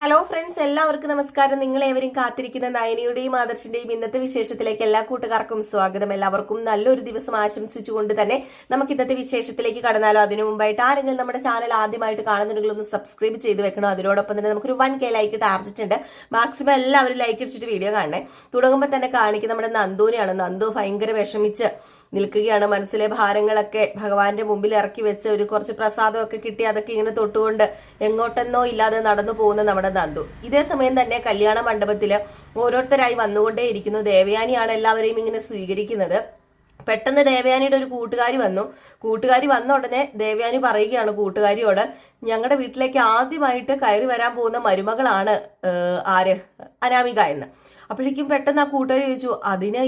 Hello friends, എല്ലാവർക്കും നമസ്കാരം. നിങ്ങളേവരും കാത്തിരിക്കുന്ന നയനയുടെയും ആദർശിന്റെയും ഇന്നത്തെ വിശേഷത്തിലേക്ക് എല്ലാ കൂട്ടുകാർക്കും സ്വാഗതം. എല്ലാവർക്കും നല്ലൊരു ദിവസം ആശംസിച്ചുകൊണ്ട് തന്നെ നമുക്ക് ഇന്നത്തെ വിശേഷത്തിലേക്ക് കടന്നാലോ. അതിനു മുമ്പായിട്ട് ആരെങ്കിലും നമ്മുടെ ചാനൽ ആദ്യമായിട്ട് കാണുന്നുണ്ടെങ്കിൽ ഒന്ന് സബ്സ്ക്രൈബ് ചെയ്ത് വെക്കണം. അതിനോടൊപ്പം തന്നെ നമുക്കൊരു 1K ലൈക്ക് ടാർജറ്റ് ഉണ്ട്. മാക്സിമം എല്ലാവരും ലൈക്ക് അടിച്ചിട്ട് വീഡിയോ കാണണേ. തുടങ്ങുമ്പോൾ തന്നെ കാണിക്കുന്ന നമ്മുടെ നന്ദുവിനെയാണ്. നന്ദു ഭയങ്കര വിഷമിച്ച് നിൽക്കുകയാണ്. മനസ്സിലെ ഭാരങ്ങളൊക്കെ ഭഗവാന്റെ മുമ്പിൽ ഇറക്കി വെച്ച് ഒരു കുറച്ച് പ്രസാദമൊക്കെ കിട്ടി അതൊക്കെ ഇങ്ങനെ തൊട്ടുകൊണ്ട് എങ്ങോട്ടെന്നോ ഇല്ലാതെ നടന്നു പോകുന്ന നമ്മുടെ നന്ദു. ഇതേ സമയം തന്നെ കല്യാണ മണ്ഡപത്തില് ഓരോരുത്തരായി വന്നുകൊണ്ടേയിരിക്കുന്നു. ദേവയാനിയാണ് എല്ലാവരെയും ഇങ്ങനെ സ്വീകരിക്കുന്നത്. പെട്ടെന്ന് ദേവയാനിയുടെ ഒരു കൂട്ടുകാരി വന്ന ഉടനെ ദേവയാനി പറയുകയാണ് കൂട്ടുകാരിയോട്, ഞങ്ങളുടെ വീട്ടിലേക്ക് ആദ്യമായിട്ട് കയറി വരാൻ പോകുന്ന മരുമകളാണ് അനാമിക എന്ന്. അപ്പോഴേക്കും പെട്ടെന്ന് ആ കൂട്ടുകാരി ചോദിച്ചു,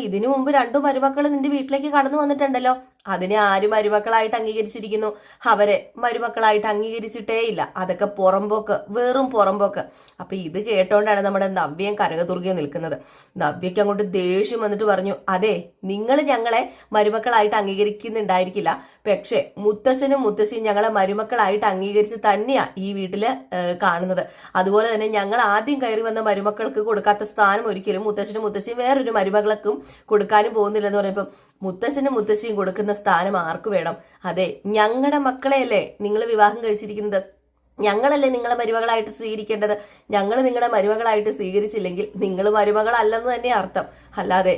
ഇതിനു മുമ്പ് 2 മരുമക്കൾ നിന്റെ വീട്ടിലേക്ക് കടന്നു വന്നിട്ടുണ്ടല്ലോ, അതിനെ ആര് മരുമക്കളായിട്ട് അംഗീകരിച്ചിരിക്കുന്നു? അവരെ മരുമക്കളായിട്ട് അംഗീകരിച്ചിട്ടേ ഇല്ല. അതൊക്കെ പുറമ്പോക്ക്, വെറും പുറമ്പോക്ക്. അപ്പൊ ഇത് കേട്ടോണ്ടാണ് നമ്മുടെ നവ്യയും കനകദുർഗയും നിൽക്കുന്നത്. നവ്യയ്ക്ക് അങ്ങോട്ട് ദേഷ്യം വന്നിട്ട് പറഞ്ഞു, അതെ, നിങ്ങൾ ഞങ്ങളെ മരുമക്കളായിട്ട് അംഗീകരിക്കുന്നുണ്ടായിരിക്കില്ല, പക്ഷെ മുത്തശ്ശനും മുത്തശ്ശിയും ഞങ്ങളെ മരുമക്കളായിട്ട് അംഗീകരിച്ച് തന്നെയാ ഈ വീട്ടില് കാണുന്നത്. അതുപോലെ തന്നെ ഞങ്ങൾ ആദ്യം കയറി വന്ന മരുമക്കൾക്ക് കൊടുക്കാത്ത സ്ഥാനം ഒരിക്കലും മുത്തശ്ശനും മുത്തശ്ശിയും വേറൊരു മരുമകൾക്കും കൊടുക്കാനും പോകുന്നില്ലെന്ന് പറയുമ്പോൾ, മുത്തശ്ശനും മുത്തശ്ശിയും കൊടുക്കുന്ന സ്ഥാനം ആർക്ക് വേണം? അതെ, ഞങ്ങളുടെ മക്കളെയല്ലേ നിങ്ങൾ വിവാഹം കഴിച്ചിരിക്കുന്നത്, ഞങ്ങളല്ലേ നിങ്ങളെ മരുമകളായിട്ട് സ്വീകരിക്കേണ്ടത്. ഞങ്ങൾ നിങ്ങളുടെ മരുമകളായിട്ട് സ്വീകരിച്ചില്ലെങ്കിൽ നിങ്ങൾ മരുമകളല്ലെന്ന് തന്നെ അർത്ഥം. അല്ലാതെ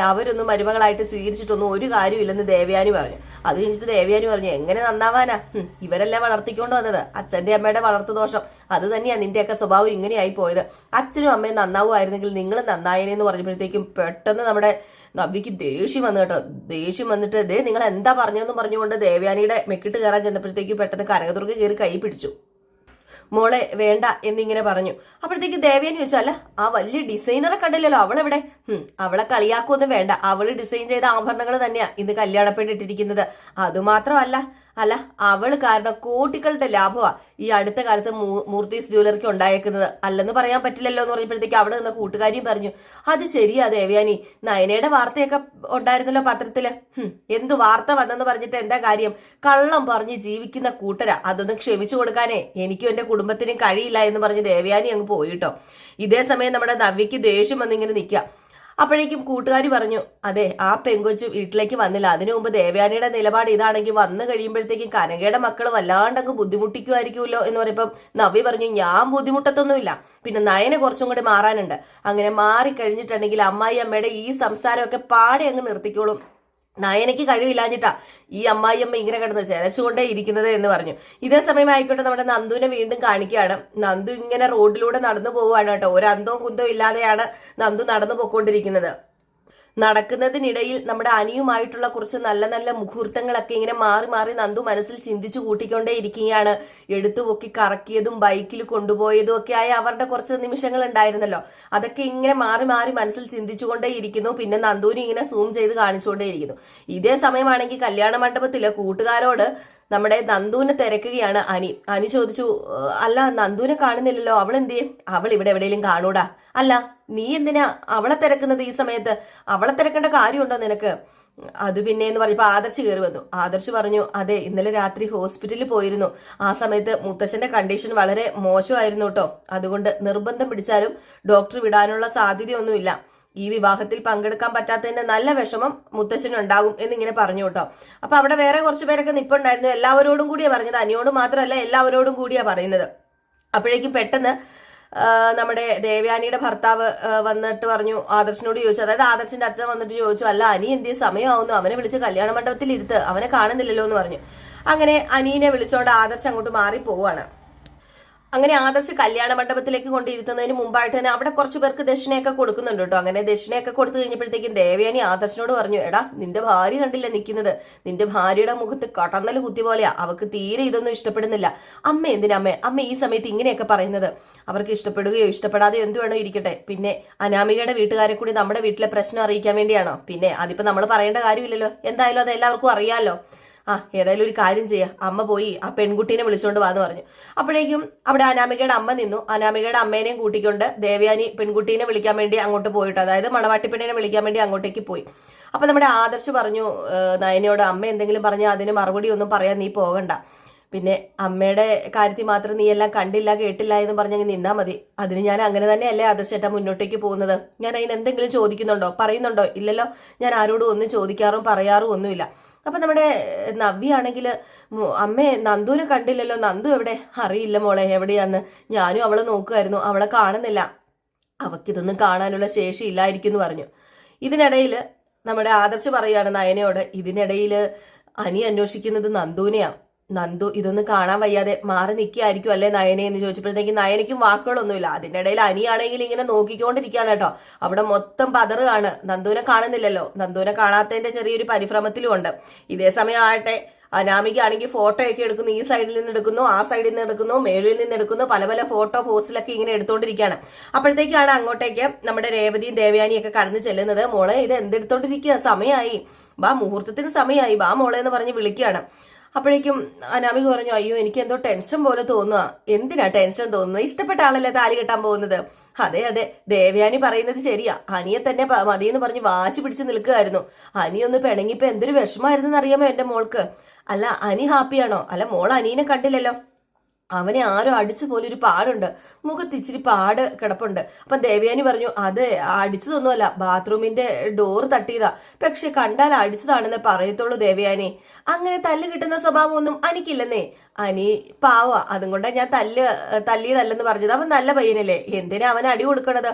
അവരൊന്നും മരുമകളായിട്ട് സ്വീകരിച്ചിട്ടൊന്നും ഒരു കാര്യമില്ലെന്ന് ദേവയാനി പറഞ്ഞു. അത് കഴിഞ്ഞിട്ട് ദേവയാനി പറഞ്ഞു, എങ്ങനെ നന്നാവാനാ? ഇവരെല്ലാം വളർത്തിക്കൊണ്ട് വന്നത്, അച്ഛന്റെ അമ്മയുടെ വളർത്തു ദോഷം അത് തന്നെയാ നിന്റെയൊക്കെ സ്വഭാവം ഇങ്ങനെയായി പോയത്. അച്ഛനും അമ്മയും നന്നാവുമായിരുന്നെങ്കിൽ നിങ്ങൾ നന്നായേനെന്ന് പറഞ്ഞപ്പോഴത്തേക്കും പെട്ടെന്ന് നമ്മുടെ നവ്യക്ക് ദേഷ്യം വന്നു കേട്ടോ. ദേഷ്യം വന്നിട്ട് നിങ്ങൾ എന്താ പറഞ്ഞതെന്ന് പറഞ്ഞുകൊണ്ട് ദേവയാനിയുടെ മെക്കിട്ട് കയറാൻ ചെന്നപ്പോഴത്തേക്ക് പെട്ടെന്ന് കനകദുർഗ കയറി കൈ പിടിച്ചു. മോളെ വേണ്ട എന്നിങ്ങനെ പറഞ്ഞു. അപ്പോഴത്തേക്ക് ദേവയാനി ചോദിച്ചു, അല്ല ആ വലിയ ഡിസൈനറെ കണ്ടില്ലല്ലോ, അവളെവിടെ? അവളെ കളിയാക്കൊന്നും വേണ്ട, അവള് ഡിസൈൻ ചെയ്ത ആഭരണങ്ങൾ തന്നെയാ ഇന്ന് കല്യാണപ്പെട്ടിട്ടിരിക്കുന്നത്. അതുമാത്രമല്ല, അവള് കാരണം കോടികളുടെ ലാഭമാ ഈ അടുത്ത കാലത്ത് മൂർത്തീസ് ജ്വല്ലറിക്ക് ഉണ്ടായേക്കുന്നത്. അല്ലെന്ന് പറയാൻ പറ്റില്ലല്ലോ എന്ന് പറഞ്ഞപ്പോഴത്തേക്ക് അവിടെ നിന്ന് കൂട്ടുകാരിയും പറഞ്ഞു, അത് ശരിയാ ദേവയാനി, നയനയുടെ വാർത്തയൊക്കെ ഉണ്ടായിരുന്നല്ലോ പത്രത്തില്. എന്തു വാർത്ത വന്നെന്ന് പറഞ്ഞിട്ട് എന്താ കാര്യം? കള്ളം പറഞ്ഞ് ജീവിക്കുന്ന കൂട്ടരാ, അതൊന്നും ക്ഷമിച്ചു കൊടുക്കാനേ എനിക്കും എന്റെ കുടുംബത്തിനും കഴിയില്ല എന്ന് പറഞ്ഞ് ദേവയാനി അങ്ങ് പോയിട്ടോ. ഇതേ സമയം നമ്മുടെ നവ്യക്ക് ദേഷ്യം വന്നിങ്ങനെ നിൽക്കാം. അപ്പോഴേക്കും കൂട്ടുകാരി പറഞ്ഞു, അതെ, ആ പെങ്കൊച്ചു വീട്ടിലേക്ക് വന്നില്ല. അതിനു മുമ്പ് ദേവയാനിയുടെ നിലപാട് ഇതാണെങ്കിൽ വന്നു കഴിയുമ്പോഴത്തേക്കും കനകയുടെ മക്കൾ വല്ലാണ്ടങ്ങ് ബുദ്ധിമുട്ടിക്കുമായിരിക്കുമല്ലോ എന്ന് പറയുമ്പം നവ്യ പറഞ്ഞു, ഞാൻ ബുദ്ധിമുട്ടത്തൊന്നുമില്ല, പിന്നെ നയനെ കുറച്ചും കൂടി മാറാനുണ്ട്. അങ്ങനെ മാറിക്കഴിഞ്ഞിട്ടുണ്ടെങ്കിൽ അമ്മായി അമ്മയുടെ ഈ സംസാരമൊക്കെ പാടെ അങ്ങ് നിർത്തിക്കോളും. നയനയ്ക്ക് കഴിവില്ലാഞ്ഞിട്ടാ ഈ അമ്മായിയമ്മ ഇങ്ങനെ കിടന്ന് ചെലച്ചുകൊണ്ടേ ഇരിക്കുന്നത് എന്ന് പറഞ്ഞു. ഇതേ സമയം ആയിക്കോട്ടെ നമ്മുടെ നന്ദുവിനെ വീണ്ടും കാണിക്കുകയാണ്. നന്ദു ഇങ്ങനെ റോഡിലൂടെ നടന്നു പോവുകയാണ് കേട്ടോ. ഒരു അന്തവും കുന്തവും ഇല്ലാതെയാണ് നന്ദു നടന്നു പോയിക്കൊണ്ടിരിക്കുന്നത്. നടക്കുന്നതിനിടയിൽ നമ്മുടെ അനിയുമായിട്ടുള്ള കുറച്ച് നല്ല നല്ല മുഹൂർത്തങ്ങളൊക്കെ ഇങ്ങനെ മാറി മാറി നന്ദു മനസ്സിൽ ചിന്തിച്ചു കൂട്ടിക്കൊണ്ടേ ഇരിക്കുകയാണ്. എടുത്തുപൊക്കി കറക്കിയതും ബൈക്കിൽ കൊണ്ടുപോയതും ഒക്കെ ആയ അവരുടെ കുറച്ച് നിമിഷങ്ങൾ ഉണ്ടായിരുന്നല്ലോ, അതൊക്കെ ഇങ്ങനെ മാറി മാറി മനസ്സിൽ ചിന്തിച്ചുകൊണ്ടേ ഇരിക്കുന്നു. പിന്നെ നന്ദുവിനെ ഇങ്ങനെ സൂം ചെയ്ത് കാണിച്ചുകൊണ്ടേ ഇരിക്കുന്നു. ഇതേ സമയമാണെങ്കിൽ കല്യാണ മണ്ഡപത്തില് കൂട്ടുകാരോട് നമ്മുടെ നന്ദുവിനെ തിരക്കുകയാണ് അനി ചോദിച്ചു, അല്ല നന്ദുവിനെ കാണുന്നില്ലല്ലോ, അവൾ എന്ത് ചെയ്യും? അവൾ ഇവിടെ എവിടെയെങ്കിലും കാണൂടാ. അല്ല, നീ എന്തിനാ അവളെ തിരക്കുന്നത് ഈ സമയത്ത്? അവളെ തിരക്കേണ്ട കാര്യമുണ്ടോ നിനക്ക്? അത് പിന്നെ എന്ന് പറഞ്ഞപ്പോ ആദർശ് കയറി വന്നു. ആദർശ് പറഞ്ഞു, അതെ, ഇന്നലെ രാത്രി ഹോസ്പിറ്റലിൽ പോയിരുന്നു. ആ സമയത്ത് മുത്തശ്ശന്റെ കണ്ടീഷൻ വളരെ മോശമായിരുന്നു കേട്ടോ. അതുകൊണ്ട് നിർബന്ധം പിടിച്ചാലും ഡോക്ടർ വിടാനുള്ള സാധ്യതയൊന്നുമില്ല. ഈ വിവാഹത്തിൽ പങ്കെടുക്കാൻ പറ്റാത്തതിന്റെ നല്ല വിഷമം മുത്തശ്ശനുണ്ടാകും എന്നിങ്ങനെ പറഞ്ഞു കേട്ടോ. അപ്പൊ അവിടെ വേറെ കുറച്ചു പേരൊക്കെ നിപ്പുണ്ടായിരുന്നു. എല്ലാവരോടും കൂടിയാ പറഞ്ഞത്, അനിയോട് മാത്രമല്ല എല്ലാവരോടും കൂടിയാ പറയുന്നത്. അപ്പോഴേക്കും പെട്ടെന്ന് നമ്മുടെ ദേവയാനിയുടെ ഭർത്താവ് വന്നിട്ട് പറഞ്ഞു, ആദർശിനോട് ചോദിച്ചു, അതായത് ആദർശിന്റെ അച്ഛൻ വന്നിട്ട് ചോദിച്ചു, അല്ല അനി എന്ത് സമയമാവുന്നു, അവനെ വിളിച്ച് കല്യാണ മണ്ഡപത്തിൽ ഇരുത്ത്, അവനെ കാണുന്നില്ലല്ലോ എന്ന് പറഞ്ഞു. അങ്ങനെ അനീനെ വിളിച്ചോണ്ട് ആദർശ് അങ്ങോട്ട് മാറി പോവാണ്. അങ്ങനെ ആദർശ് കല്യാണ മണ്ഡപത്തിലേക്ക് കൊണ്ടിരുത്തുന്നതിന് മുമ്പായിട്ട് തന്നെ അവിടെ കുറച്ചു പേർക്ക് ദക്ഷിണയൊക്കെ കൊടുക്കുന്നുണ്ട് കേട്ടോ. അങ്ങനെ ദക്ഷിണയൊക്കെ കൊടുത്തു കഴിഞ്ഞപ്പോഴത്തേക്കും ദേവയാനി ആദർശിനോട് പറഞ്ഞു, എടാ നിന്റെ ഭാര്യ കണ്ടില്ല നിൽക്കുന്നത്, നിന്റെ ഭാര്യയുടെ മുഖത്ത് കടന്നൽ കുത്തി പോലെയാ, അവർക്ക് തീരെ ഇതൊന്നും ഇഷ്ടപ്പെടുന്നില്ല. അമ്മ എന്തിനാ അമ്മ ഈ സമയത്ത് ഇങ്ങനെയൊക്കെ പറയുന്നത്? അവർക്ക് ഇഷ്ടപ്പെടുകയോ ഇഷ്ടപ്പെടാതെയോ എന്ത് വേണോ ഇരിക്കട്ടെ. പിന്നെ അനാമികയുടെ വീട്ടുകാരെ കൂടി നമ്മുടെ വീട്ടിലെ പ്രശ്നം അറിയിക്കാൻ വേണ്ടിയാണോ? പിന്നെ അതിപ്പോ നമ്മൾ പറയേണ്ട കാര്യമില്ലല്ലോ, എന്തായാലും അത് എല്ലാവർക്കും അറിയാലോ. ഏതായാലും ഒരു കാര്യം ചെയ്യാം, അമ്മ പോയി ആ പെൺകുട്ടീനെ വിളിച്ചോണ്ട് വാന്ന് പറഞ്ഞു. അപ്പോഴേക്കും അവിടെ അനാമികയുടെ അമ്മ നിന്നു. അനാമികയുടെ അമ്മേനെയും കൂട്ടിക്കൊണ്ട് ദേവയാനി പെൺകുട്ടീനെ വിളിക്കാൻ വേണ്ടി അങ്ങോട്ട് പോയിട്ട്, അതായത് മണവാട്ടി പെണ്ണിനെ വിളിക്കാൻ വേണ്ടി അങ്ങോട്ടേക്ക് പോയി. അപ്പൊ നമ്മുടെ ആദർശ് പറഞ്ഞു നയനയോട്, അമ്മ എന്തെങ്കിലും പറഞ്ഞാൽ അതിന് മറുപടി ഒന്നും പറയാൻ നീ പോകണ്ട, പിന്നെ അമ്മയുടെ കാര്യത്തിൽ മാത്രം നീ എല്ലാം കണ്ടില്ല കേട്ടില്ല എന്ന് പറഞ്ഞങ്ങ് നിന്നാ മതി. അതിന് ഞാൻ അങ്ങനെ തന്നെയല്ലേ ആദർശേട്ടാ മുന്നോട്ടേക്ക് പോകുന്നത്. ഞാൻ അതിന് എന്തെങ്കിലും ചോദിക്കുന്നുണ്ടോ പറയുന്നുണ്ടോ? ഇല്ലല്ലോ. ഞാൻ ആരോടും ഒന്നും ചോദിക്കാറും പറയാറും ഒന്നുമില്ല. അപ്പൊ നമ്മുടെ നവ്യാണെങ്കിൽ അമ്മേ നന്ദുവിനെ കണ്ടില്ലല്ലോ, നന്ദു എവിടെ? അറിയില്ല മോളെ എവിടെയാന്ന്. ഞാനും അവളെ നോക്കുമായിരുന്നു, അവളെ കാണുന്നില്ല. അവക്കിതൊന്നും കാണാനുള്ള ശേഷി ഇല്ലായിരിക്കും എന്ന് പറഞ്ഞു. ഇതിനിടയിൽ നമ്മുടെ ആദർശ് പറയാണ് നയനയോട്, ഇതിനിടയിൽ അനി അന്വേഷിക്കുന്നത് നന്ദുവിനെയാ. നന്ദു ഇതൊന്നും കാണാൻ വയ്യാതെ മാറി നിൽക്കുകയായിരിക്കും അല്ലേ നയനെ എന്ന് ചോദിച്ചപ്പോഴത്തേക്ക് നയനയ്ക്കും വാക്കുകളൊന്നുമില്ല. അതിൻ്റെ ഇടയിൽ അനിയാണെങ്കിൽ ഇങ്ങനെ നോക്കിക്കൊണ്ടിരിക്കുകയാണ് കേട്ടോ. അവിടെ മൊത്തം പതറുകയാണ്. നന്ദുവിനെ കാണുന്നില്ലല്ലോ. നന്ദുവിനെ കാണാത്തതിന്റെ ചെറിയൊരു പരിഭ്രമത്തിലും ഉണ്ട്. ഇതേ സമയം ആകട്ടെ അനാമിക ആണെങ്കിൽ ഫോട്ടോ ഒക്കെ എടുക്കുന്നു. ഈ സൈഡിൽ നിന്ന് എടുക്കുന്നു, ആ സൈഡിൽ നിന്ന് എടുക്കുന്നു, മേളിൽ നിന്ന് എടുക്കുന്നു, പല പല ഫോട്ടോ പോസ്റ്റിലൊക്കെ ഇങ്ങനെ എടുത്തോണ്ടിരിക്കുകയാണ്. അപ്പോഴത്തേക്കാണ് അങ്ങോട്ടേക്ക് നമ്മുടെ രേവതിയും ദേവയാനിയും ഒക്കെ കടന്നു ചെല്ലുന്നത്. മോളെ ഇത് എന്തെടുത്തോണ്ടിരിക്കുക, സമയമായി, വാ മുഹൂർത്തത്തിന് സമയമായി, വാ മോളെ എന്ന് പറഞ്ഞ് വിളിക്കുകയാണ്. അപ്പോഴേക്കും അനാമിക പറഞ്ഞു, അയ്യോ എനിക്ക് എന്തോ ടെൻഷൻ പോലെ തോന്നുക. എന്തിനാ ടെൻഷൻ തോന്നുന്നത്? ഇഷ്ടപ്പെട്ട ആളല്ലേ താലി കെട്ടാൻ പോകുന്നത്. അതെ അതെ, ദേവയാനി പറയുന്നത് ശരിയാ. അനിയെ തന്നെ മതിയെന്ന് പറഞ്ഞ് വാശി പിടിച്ച് നിൽക്കുകയായിരുന്നു. അനി ഒന്ന് പിണങ്ങിപ്പോ എന്തൊരു വിഷമായിരുന്നെന്ന് അറിയാമോ എന്റെ മോൾക്ക്. അല്ല അനി ഹാപ്പിയാണോ? അല്ല മോൾ അനീനെ കണ്ടില്ലല്ലോ. അവനെ ആരോ അടിച്ചു പോലെ ഒരു പാടുണ്ട്, മുഖത്ത് ഇച്ചിരി പാട് കിടപ്പുണ്ട്. അപ്പം ദേവയാനി പറഞ്ഞു, അത് അടിച്ചതൊന്നുമല്ല, ബാത്റൂമിന്റെ ഡോർ തട്ടിയതാ. പക്ഷെ കണ്ടാൽ അടിച്ചതാണെന്ന് പറയത്തുള്ളൂ ദേവയാനി. അങ്ങനെ തല്ല് കിട്ടുന്ന സ്വഭാവമൊന്നും അനിക്കില്ലെന്നേ. അനി പാവ, അതും കൊണ്ടാ ഞാൻ തല്ലിയതല്ലെന്ന് പറഞ്ഞത്. അവൻ നല്ല പയ്യനല്ലേ, എന്തിനാ അവൻ അടി കൊടുക്കണത്?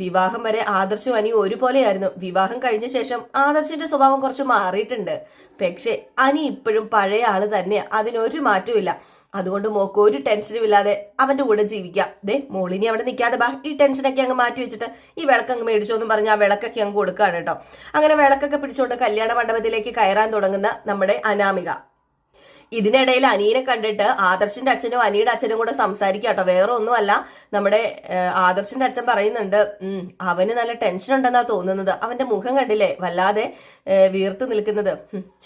വിവാഹം വരെ ആദർശും അനി ഒരുപോലെയായിരുന്നു. വിവാഹം കഴിഞ്ഞ ശേഷം ആദർശിന്റെ സ്വഭാവം കുറച്ച് മാറിയിട്ടുണ്ട്. പക്ഷെ അനി ഇപ്പോഴും പഴയ ആള് തന്നെയാ, അതിനൊരു മാറ്റവും. അതുകൊണ്ട് മോക്ക് ഒരു ടെൻഷനും ഇല്ലാതെ അവന്റെ കൂടെ ജീവിക്കാം. മോളിനി അവിടെ നിൽക്കാതെ ബാ, ഈ ടെൻഷനൊക്കെ അങ്ങ് മാറ്റി വെച്ചിട്ട് ഈ വിളക്കങ്ങ് മേടിച്ചോന്നും പറഞ്ഞ് ആ വിളക്കൊക്കെ അങ്ങ് കൊടുക്കുകയാണ് കേട്ടോ. അങ്ങനെ വിളക്കൊക്കെ പിടിച്ചുകൊണ്ട് കല്യാണ മണ്ഡപത്തിലേക്ക് കയറാൻ തുടങ്ങുന്ന നമ്മുടെ അനാമിക. ഇതിനിടയിൽ അനീനെ കണ്ടിട്ട് ആദർശിന്റെ അച്ഛനും അനിയുടെ അച്ഛനും കൂടെ സംസാരിക്കുക കേട്ടോ. വേറെ ഒന്നുമല്ല, നമ്മുടെ ആദർശിന്റെ അച്ഛൻ പറയുന്നുണ്ട്, അവന് നല്ല ടെൻഷൻ ഉണ്ടെന്നാ തോന്നുന്നത്. അവന്റെ മുഖം കണ്ടില്ലേ, വല്ലാതെ വീർത്ത് നിൽക്കുന്നത്.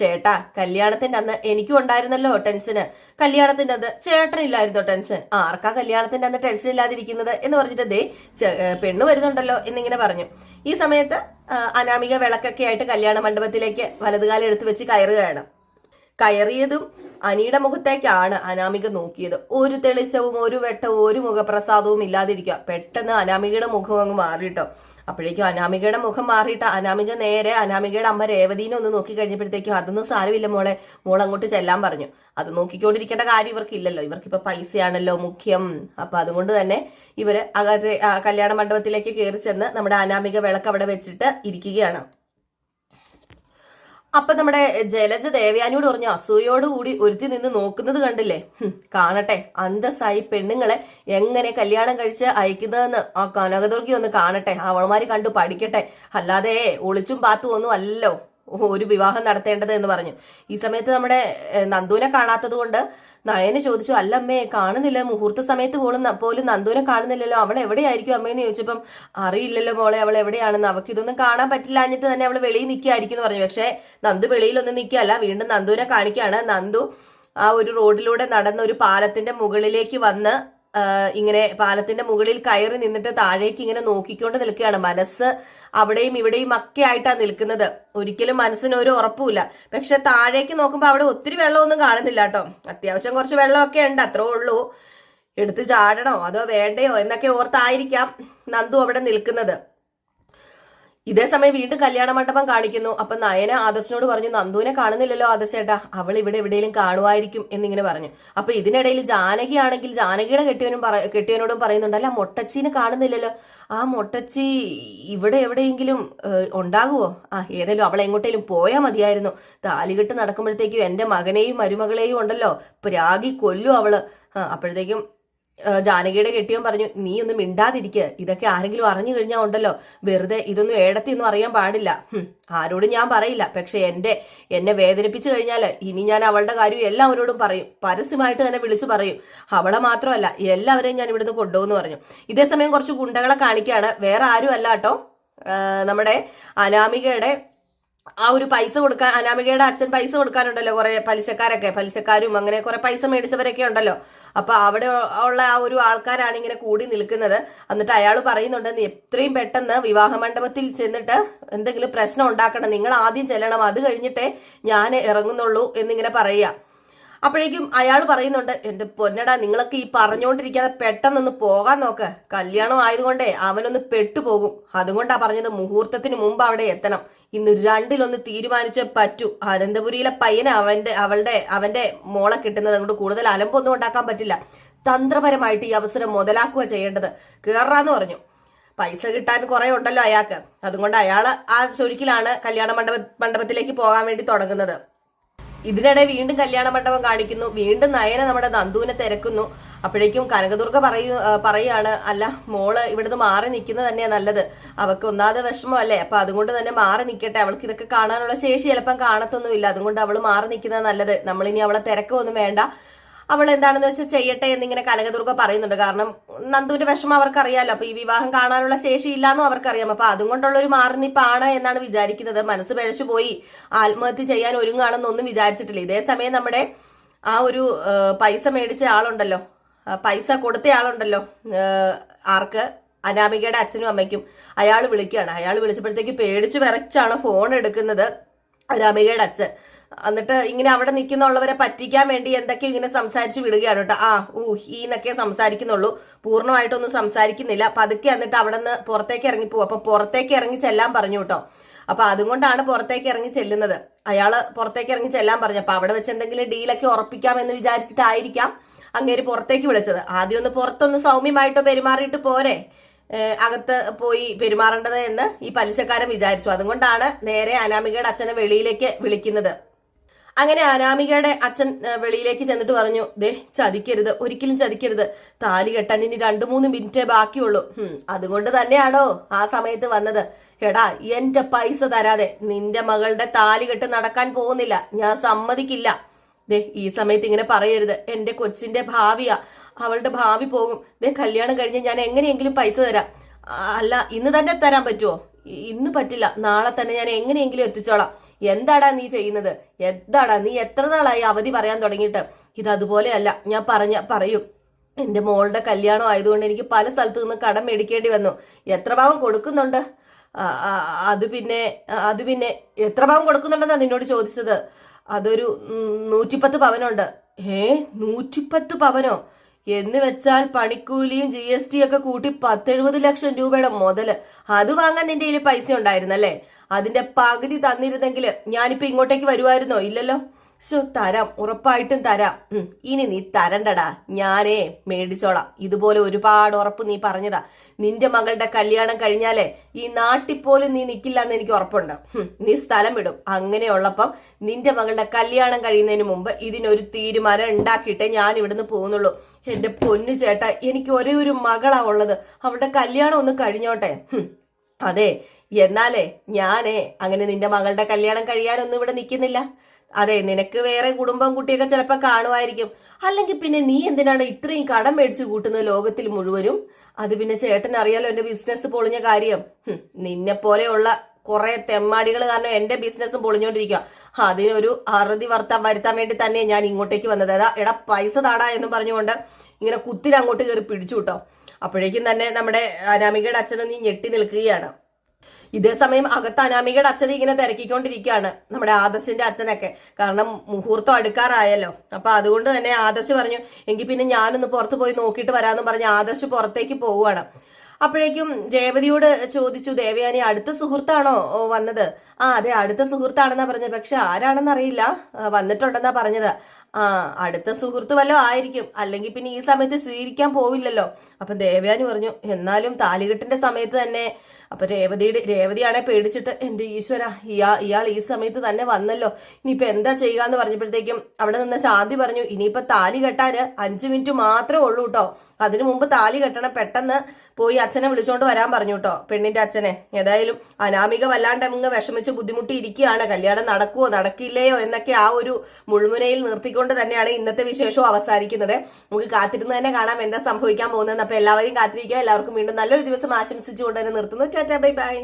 ചേട്ടാ കല്യാണത്തിന്റെ അന്ന് എനിക്കും ഉണ്ടായിരുന്നല്ലോ ടെൻഷന്. കല്യാണത്തിന്റെ അന്ന് ചേട്ടനില്ലായിരുന്നോ ടെൻഷൻ? ആർക്കാ കല്യാണത്തിന്റെ അന്ന് ടെൻഷൻ ഇല്ലാതിരിക്കുന്നത് എന്ന് പറഞ്ഞിട്ട് പെണ്ണ് വരുന്നുണ്ടല്ലോ എന്നിങ്ങനെ പറഞ്ഞു. ഈ സമയത്ത് അനാമിക വിളക്കൊക്കെ ആയിട്ട് കല്യാണ മണ്ഡപത്തിലേക്ക് വലതുകാലം എടുത്തു വെച്ച് കയറുകയാണ്. കയറിയതും അനിയുടെ മുഖത്തേക്കാണ് അനാമിക നോക്കിയത്. ഒരു തെളിച്ചവും ഒരു വെട്ടവും ഒരു മുഖപ്രസാദവും ഇല്ലാതിരിക്കുക. പെട്ടെന്ന് അനാമികയുടെ മുഖം അങ്ങ് മാറിയിട്ടോ. അപ്പോഴേക്കും അനാമികയുടെ മുഖം മാറിയിട്ട് അനാമിക നേരെ അനാമികയുടെ അമ്മ രേവതീനെ ഒന്ന് നോക്കി കഴിഞ്ഞപ്പോഴത്തേക്കും, അതൊന്നും സാരമില്ല മോളെ, മോൾ അങ്ങോട്ട് ചെല്ലാൻ പറഞ്ഞു. അത് നോക്കിക്കൊണ്ടിരിക്കേണ്ട കാര്യം ഇവർക്കില്ലല്ലോ, ഇവർക്കിപ്പോ പൈസയാണല്ലോ മുഖ്യം. അപ്പൊ അതുകൊണ്ട് തന്നെ ഇവര് അകത്തെ കല്യാണ മണ്ഡപത്തിലേക്ക് കയറി ചെന്ന് നമ്മുടെ അനാമിക വിളക്ക് അവിടെ വെച്ചിട്ട് ഇരിക്കുകയാണ്. അപ്പൊ നമ്മുടെ ജലജ ദേവയാനിയോട് പറഞ്ഞു, അസൂയോടുകൂടി ഒരുത്തി നിന്ന് നോക്കുന്നത് കണ്ടില്ലേ, കാണട്ടെ അന്തസ്സായി പെണ്ണുങ്ങളെ എങ്ങനെ കല്യാണം കഴിച്ച് അയക്കുന്നതെന്ന് ആ കനകദുർഗി ഒന്ന് കാണട്ടെ, അവൾമാര് കണ്ടു പഠിക്കട്ടെ, അല്ലാതെ ഒളിച്ചും പാത്തും ഒന്നും അല്ലല്ലോ ഒരു വിവാഹം നടത്തേണ്ടത് എന്ന് പറഞ്ഞു. ഈ സമയത്ത് നമ്മുടെ നന്ദുവിനെ കാണാത്തത് കൊണ്ട് നയന് ചോദിച്ചു, അല്ലമ്മേ കാണുന്നില്ല, മുഹൂർത്ത സമയത്ത് പോലും നന്ദുവിനെ കാണുന്നില്ലല്ലോ, അവൾ എവിടെയായിരിക്കും അമ്മയെന്ന് ചോദിച്ചപ്പം, അറിയില്ലല്ലോ മോളെ അവൾ എവിടെയാണെന്ന്, അവൾക്ക് ഇതൊന്നും കാണാൻ പറ്റില്ലാഞ്ഞിട്ട് തന്നെ അവൾ വെളിയിൽ നിൽക്കുകയായിരിക്കും എന്ന് പറഞ്ഞു. പക്ഷെ നന്ദു വെളിയിലൊന്നും നിൽക്കുകയല്ല, വീണ്ടും നന്ദുവിനെ കാണിക്കുകയാണ്. നന്ദു ആ ഒരു റോഡിലൂടെ നടന്ന ഒരു പാലത്തിന്റെ മുകളിലേക്ക് വന്ന് ഇങ്ങനെ പാലത്തിന്റെ മുകളിൽ കയറി നിന്നിട്ട് താഴേക്ക് ഇങ്ങനെ നോക്കിക്കൊണ്ട് നിൽക്കുകയാണ്. മനസ്സ് അവിടെയും ഇവിടെയും ഒക്കെ ആയിട്ടാണ് നിൽക്കുന്നത്. ഒരിക്കലും മനസ്സിന് ഒരു ഉറപ്പുമില്ല. പക്ഷെ താഴേക്ക് നോക്കുമ്പോൾ അവിടെ ഒത്തിരി വെള്ളമൊന്നും കാണുന്നില്ല കേട്ടോ. അത്യാവശ്യം കുറച്ച് വെള്ളമൊക്കെ ഉണ്ട്, അത്രേ ഉള്ളൂ. എടുത്ത് ചാടണോ അതോ വേണ്ടയോ എന്നൊക്കെ ഓർത്തായിരിക്കാം നന്ദു അവിടെ നിൽക്കുന്നത്. ഇതേ സമയം വീണ്ടും കല്യാണ മണ്ഡപം കാണിക്കുന്നു. അപ്പൊ നയന ആദർശനോട് പറഞ്ഞു, നന്ദുവിനെ കാണുന്നില്ലല്ലോ ആദർശേട്ടാ, അവൾ ഇവിടെ എവിടെയെങ്കിലും കാണുമായിരിക്കും എന്നിങ്ങനെ പറഞ്ഞു. അപ്പൊ ഇതിനിടയിൽ ജാനകി ആണെങ്കിൽ ജാനകിയുടെ കെട്ടിയവനോടും പറയുന്നുണ്ട്, അല്ല മൊട്ടച്ചീനെ കാണുന്നില്ലല്ലോ, ആ മൊട്ടച്ചി ഇവിടെ എവിടെയെങ്കിലും ഉണ്ടാകുമോ? ഏതായാലും അവൾ എങ്ങോട്ടേലും പോയാൽ മതിയായിരുന്നു. താലികെട്ട് നടക്കുമ്പോഴത്തേക്കും എന്റെ മകനെയും മരുമകളെയും ഉണ്ടല്ലോ പ്രാഗി കൊല്ലും അവള്. അപ്പോഴത്തേക്കും ജാനകിയുടെ കെട്ടിയവൻ പറഞ്ഞു, നീ ഒന്നും മിണ്ടാതിരിക്കുക, ഇതൊക്കെ ആരെങ്കിലും അറിഞ്ഞു കഴിഞ്ഞാൽ ഉണ്ടല്ലോ വെറുതെ ഇതൊന്നും ഏടത്തിയൊന്നും അറിയാൻ പാടില്ല. ആരോടും ഞാൻ പറയില്ല, പക്ഷെ എന്നെ വേദനിപ്പിച്ചു കഴിഞ്ഞാൽ ഇനി ഞാൻ അവളുടെ കാര്യം എല്ലാവരോടും പറയും, പരസ്യമായിട്ട് തന്നെ വിളിച്ചു പറയും. അവളെ മാത്രമല്ല എല്ലാവരെയും ഞാൻ ഇവിടുന്ന് കൊണ്ടുപോകുന്നു പറഞ്ഞു. ഇതേസമയം കുറച്ച് ഗുണ്ടകളെ കാണിക്കുകയാണ്. വേറെ ആരും അല്ല കേട്ടോ, നമ്മുടെ അനാമികയുടെ ആ ഒരു പൈസ കൊടുക്കാൻ, അനാമികയുടെ അച്ഛൻ പൈസ കൊടുക്കാനുണ്ടല്ലോ, കുറെ പലിശക്കാരും അങ്ങനെ കുറെ പൈസ മേടിച്ചവരൊക്കെ ഉണ്ടല്ലോ. അപ്പൊ അവിടെ ഉള്ള ആ ഒരു ആൾക്കാരാണ് ഇങ്ങനെ കൂടി നിൽക്കുന്നത്. എന്നിട്ട് അയാൾ പറയുന്നുണ്ട്, നീ എത്രയും പെട്ടെന്ന് വിവാഹ മണ്ഡപത്തിൽ ചെന്നിട്ട് എന്തെങ്കിലും പ്രശ്നം ഉണ്ടാക്കണം, നിങ്ങൾ ആദ്യം ചെല്ലണം, അത് കഴിഞ്ഞിട്ടേ ഞാൻ ഇറങ്ങുന്നുള്ളൂ എന്നിങ്ങനെ പറയുക. അപ്പോഴേക്കും അയാൾ പറയുന്നുണ്ട്, എന്റെ പൊന്നടാ നിങ്ങളൊക്കെ ഈ പറഞ്ഞുകൊണ്ടിരിക്കാതെ പെട്ടെന്നൊന്ന് പോകാൻ നോക്ക്, കല്യാണം ആയതുകൊണ്ടേ അവനൊന്ന് പെട്ടുപോകും, അതുകൊണ്ടാ പറഞ്ഞത് മുഹൂർത്തത്തിന് മുമ്പ് അവിടെ എത്തണം, ഇന്ന് രണ്ടിലൊന്ന് തീരുമാനിച്ചേ പറ്റൂ. അനന്തപുരിയിലെ പയ്യന് അവന്റെ മോളെ കിട്ടുന്നത് കൊണ്ട് കൂടുതൽ അലമ്പൊന്നും ഉണ്ടാക്കാൻ പറ്റില്ല, തന്ത്രപരമായിട്ട് ഈ അവസരം മുതലാക്കുക ചെയ്യേണ്ടത്, കേറാന്ന് പറഞ്ഞു. പൈസ കിട്ടാൻ കുറെ ഉണ്ടല്ലോ അയാൾക്ക്, അതുകൊണ്ട് അയാള് ആ ചൊരുക്കിലാണ് കല്യാണ മണ്ഡപത്തിലേക്ക് പോകാൻ വേണ്ടി തുടങ്ങുന്നത്. ഇതിനിടെ വീണ്ടും കല്യാണ മണ്ഡപം കാണിക്കുന്നു, വീണ്ടും നയന നമ്മുടെ നന്ദുവിനെ തിരക്കുന്നു. അപ്പോഴേക്കും കനകദുർഗ പറയാണ്, അല്ല മോള് ഇവിടുന്ന് മാറി നിൽക്കുന്നത് തന്നെയാ നല്ലത്, അവൾക്ക് ഒന്നാമത് വിഷമമല്ലേ, അപ്പൊ അതുകൊണ്ട് തന്നെ മാറി നിൽക്കട്ടെ, അവൾക്ക് ഇതൊക്കെ കാണാനുള്ള ശേഷി ചിലപ്പം കാണത്തൊന്നുമില്ല, അതുകൊണ്ട് അവള് മാറി നിൽക്കുന്നത് നല്ലത്, നമ്മളിനി അവളെ തിരക്കൊന്നും വേണ്ട, അവൾ എന്താണെന്ന് വെച്ചാൽ ചെയ്യട്ടെ എന്നിങ്ങനെ കനകദുർഗ പറയുന്നുണ്ട്. കാരണം നന്ദുവിന്റെ വിഷമം അവർക്കറിയാലോ, അപ്പൊ ഈ വിവാഹം കാണാനുള്ള ശേഷി ഇല്ലാന്നും അവർക്കറിയാം, അപ്പൊ അതുകൊണ്ടുള്ള ഒരു മാറിനിപ്പാണ് എന്നാണ് വിചാരിക്കുന്നത്. മനസ്സ് പിഴച്ചു പോയി ആത്മഹത്യ ചെയ്യാൻ ഒരുങ്ങാണെന്നൊന്നും വിചാരിച്ചിട്ടില്ല. ഇതേ സമയം നമ്മുടെ ആ ഒരു പൈസ മേടിച്ച ആളുണ്ടല്ലോ, പൈസ കൊടുത്ത ആളുണ്ടല്ലോ, ആർക്ക്, അനാമികയുടെ അച്ഛനും അമ്മയ്ക്കും, അയാൾ വിളിക്കുകയാണ്. അയാൾ വിളിച്ചപ്പോഴത്തേക്ക് പേടിച്ചു വിറച്ചാണ് ഫോൺ എടുക്കുന്നത് അനാമികയുടെ അച്ഛൻ. എന്നിട്ട് ഇങ്ങനെ അവിടെ നിൽക്കുന്നുള്ളവരെ പറ്റിക്കാൻ വേണ്ടി എന്തൊക്കെയോ ഇങ്ങനെ സംസാരിച്ച് വിടുകയാണ് കേട്ടോ. ഈന്നൊക്കെ സംസാരിക്കുന്നുള്ളൂ, പൂർണ്ണമായിട്ടൊന്നും സംസാരിക്കുന്നില്ല. പതുക്കെ എന്നിട്ട് അവിടെ നിന്ന് പുറത്തേക്ക് ഇറങ്ങിപ്പോവും. അപ്പൊ പുറത്തേക്ക് ഇറങ്ങി ചെല്ലാൻ പറഞ്ഞു കേട്ടോ. അപ്പൊ അതുകൊണ്ടാണ് പുറത്തേക്ക് ഇറങ്ങി ചെല്ലുന്നത്. അയാള് പുറത്തേക്ക് ഇറങ്ങി ചെല്ലാൻ പറഞ്ഞു. അപ്പൊ അവിടെ വെച്ച് എന്തെങ്കിലും ഡീലൊക്കെ ഉറപ്പിക്കാമെന്ന് വിചാരിച്ചിട്ടായിരിക്കാം അങ്ങേര് പുറത്തേക്ക് വിളിച്ചത്. ആദ്യം ഒന്ന് പുറത്തൊന്ന് സൗമ്യമായിട്ടോ പെരുമാറിയിട്ട് പോരെ അകത്ത് പോയി പെരുമാറേണ്ടത് എന്ന് ഈ പലിശക്കാരൻ വിചാരിച്ചു. അതുകൊണ്ടാണ് നേരെ അനാമികയുടെ അച്ഛനെ വെളിയിലേക്ക് വിളിക്കുന്നത്. അങ്ങനെ അനാമികയുടെ അച്ഛൻ വെളിയിലേക്ക് ചെന്നിട്ട് പറഞ്ഞു, ദേ ചതിക്കരുത്, ഒരിക്കലും ചതിക്കരുത്, താലി കെട്ടാൻ ഇനി 2-3 മിനിറ്റേ ബാക്കിയുള്ളൂ. അതുകൊണ്ട് തന്നെയാണോ ആ സമയത്ത് വന്നത്? എടാ എന്റെ പൈസ തരാതെ നിന്റെ മകളുടെ താലി കെട്ട് നടക്കാൻ പോകുന്നില്ല, ഞാൻ സമ്മതിക്കില്ല. ദേ ഈ സമയത്ത് ഇങ്ങനെ പറയരുത്, എന്റെ കൊച്ചിന്റെ ഭാവിയാ, അവളുടെ ഭാവി പോകും. ദേ കല്യാണം കഴിഞ്ഞ് ഞാൻ എങ്ങനെയെങ്കിലും പൈസ തരാം. അല്ല ഇന്ന് തന്നെ തരാൻ പറ്റുമോ? ഇന്ന് പറ്റില്ല, നാളെ തന്നെ ഞാൻ എങ്ങനെയെങ്കിലും എത്തിച്ചോളാം. എന്താടാ നീ ചെയ്യുന്നത്? എന്താടാ നീ എത്ര നാളായി അവധി പറയാൻ തുടങ്ങിയിട്ട്? ഇത് അതുപോലെയല്ല, ഞാൻ പറയും. എന്റെ മോളുടെ കല്യാണം ആയതുകൊണ്ട് എനിക്ക് പല സ്ഥലത്തു നിന്ന് കടം മേടിക്കേണ്ടി വന്നു. എത്ര ഭാഗം കൊടുക്കുന്നുണ്ട്? അത് പിന്നെ എത്ര ഭാഗം കൊടുക്കുന്നുണ്ടെന്നാ നിന്നോട് ചോദിച്ചത്. അതൊരു 110 പവനുണ്ട്. 110 പവനോ? എന്ന് വെച്ചാൽ പണിക്കൂലിയും GST ഒക്കെ കൂട്ടി 10-70 ലക്ഷം രൂപയുടെ മുതല്. അത് വാങ്ങാൻ നിന്റെ കയ്യിൽ പൈസ ഉണ്ടായിരുന്നല്ലേ? അതിന്റെ പകുതി തന്നിരുന്നെങ്കിൽ ഞാനിപ്പോ ഇങ്ങോട്ടേക്ക് വരുമായിരുന്നോ? ഇല്ലല്ലോ. തരാം, ഉറപ്പായിട്ടും തരാം. ഇനി നീ തരണ്ടടാ, ഞാനേ മേടിച്ചോളാം. ഇതുപോലെ ഒരുപാട് ഉറപ്പ് നീ പറഞ്ഞതാ. നിന്റെ മകളുടെ കല്യാണം കഴിഞ്ഞാലേ ഈ നാട്ടിൽ പോലും നീ നിൽക്കില്ല എന്ന് എനിക്ക് ഉറപ്പുണ്ട്. നീ സ്ഥലം വിടും. അങ്ങനെയുള്ളപ്പം നിന്റെ മകളുടെ കല്യാണം കഴിയുന്നതിന് മുമ്പ് ഇതിനൊരു തീരുമാനം ഉണ്ടാക്കിയിട്ടേ ഞാൻ ഇവിടുന്ന് പോകുന്നുള്ളൂ. എന്റെ പൊന്നു ചേട്ടാ, എനിക്ക് ഒരേ ഒരു മകളാ ഉള്ളത്, അവളുടെ കല്യാണം ഒന്ന് കഴിഞ്ഞോട്ടെ. അതെ, എന്നാലേ ഞാനേ അങ്ങനെ നിന്റെ മകളുടെ കല്യാണം കഴിയാനൊന്നും ഇവിടെ നിൽക്കുന്നില്ല. അതെ, നിനക്ക് വേറെ കുടുംബം കുട്ടിയൊക്കെ ചിലപ്പോൾ കാണുമായിരിക്കും. അല്ലെങ്കിൽ പിന്നെ നീ എന്തിനാണ് ഇത്രയും കടം മേടിച്ചു കൂട്ടുന്നത് ലോകത്തിൽ മുഴുവനും? അത് പിന്നെ ചേട്ടൻ അറിയാലോ എന്റെ ബിസിനസ് പൊളിഞ്ഞ കാര്യം. നിന്നെ പോലെയുള്ള കുറെ തെമ്മാടികൾ കാരണം എന്റെ ബിസിനസ്സും പൊളിഞ്ഞോണ്ടിരിക്കുക. അതിനൊരു അറുതി വരുത്താൻ വേണ്ടി തന്നെ ഞാൻ ഇങ്ങോട്ടേക്ക് വന്നത്. എടാ പൈസ താടാ എന്ന് പറഞ്ഞുകൊണ്ട് ഇങ്ങനെ കുത്തിന് അങ്ങോട്ട് കയറി പിടിച്ചു കേട്ടോ. അപ്പോഴേക്കും തന്നെ നമ്മുടെ അനാമികയുടെ അച്ഛനും നീ ഞെട്ടി നിൽക്കുകയാണ്. ഇതേ സമയം അകത്ത് അനാമികയുടെ അച്ഛനെ ഇങ്ങനെ തിരക്കിക്കൊണ്ടിരിക്കുകയാണ് നമ്മുടെ ആദർശിന്റെ അച്ഛനൊക്കെ. കാരണം മുഹൂർത്തം അടുക്കാറായല്ലോ. അപ്പൊ അതുകൊണ്ട് തന്നെ ആദർശ് പറഞ്ഞു, എങ്കിൽ പിന്നെ ഞാനൊന്ന് പുറത്ത് പോയി നോക്കിയിട്ട് വരാമെന്ന് പറഞ്ഞ് ആദർശ് പുറത്തേക്ക് പോവുകയാണ്. അപ്പോഴേക്കും രേവതിയോട് ചോദിച്ചു, ദേവയാനി അടുത്ത സുഹൃത്താണോ വന്നത്? അതെ അടുത്ത സുഹൃത്താണെന്നാ പറഞ്ഞത്, പക്ഷെ ആരാണെന്ന് അറിയില്ല, വന്നിട്ടുണ്ടെന്നാ പറഞ്ഞത്. അടുത്ത സുഹൃത്ത് വല്ലോ ആയിരിക്കും, അല്ലെങ്കിൽ പിന്നെ ഈ സമയത്ത് സ്വീകരിക്കാൻ പോവില്ലല്ലോ. അപ്പൊ ദേവയാനി പറഞ്ഞു, എന്നാലും താലികെട്ടിന്റെ സമയത്ത് തന്നെ. അപ്പൊ രേവതിയാണെ പേടിച്ചിട്ട്, എന്റെ ഈശ്വര, ഇയാൾ ഈ സമയത്ത് തന്നെ വന്നല്ലോ, ഇനിയിപ്പൊ എന്താ ചെയ്യുക എന്ന് പറഞ്ഞപ്പോഴത്തേക്കും അവിടെ നിന്ന് ശാന്തി പറഞ്ഞു, ഇനിയിപ്പൊ താലി കെട്ടാന് 5 മിനിറ്റ് മാത്രമേ ഉള്ളൂ കേട്ടോ, അതിനു മുമ്പ് താലി കെട്ടണം, പെട്ടെന്ന് പോയി അച്ഛനെ വിളിച്ചോണ്ട് വരാൻ പറഞ്ഞു കേട്ടോ, പെണ്ണിന്റെ അച്ഛനെ. ഏതായാലും അനാമിക വല്ലാണ്ട് അങ്ങ് വിഷമിച്ച് ബുദ്ധിമുട്ടി ഇരിക്കുകയാണ്. കല്യാണം നടക്കുവോ നടക്കില്ലയോ എന്നൊക്കെ ആ ഒരു മുൾമുനയിൽ നിർത്തിക്കൊണ്ട് തന്നെയാണ് ഇന്നത്തെ വിശേഷവും അവസാനിക്കുന്നത്. നമുക്ക് കാത്തിരുന്ന് തന്നെ കാണാം എന്താ സംഭവിക്കാൻ പോകുന്നത്. അപ്പൊ എല്ലാവരെയും കാത്തിരിക്കുക. എല്ലാവർക്കും വീണ്ടും നല്ലൊരു ദിവസം ആശംസിച്ചുകൊണ്ട് തന്നെ നിർത്തുന്നു. Tata, bye bye.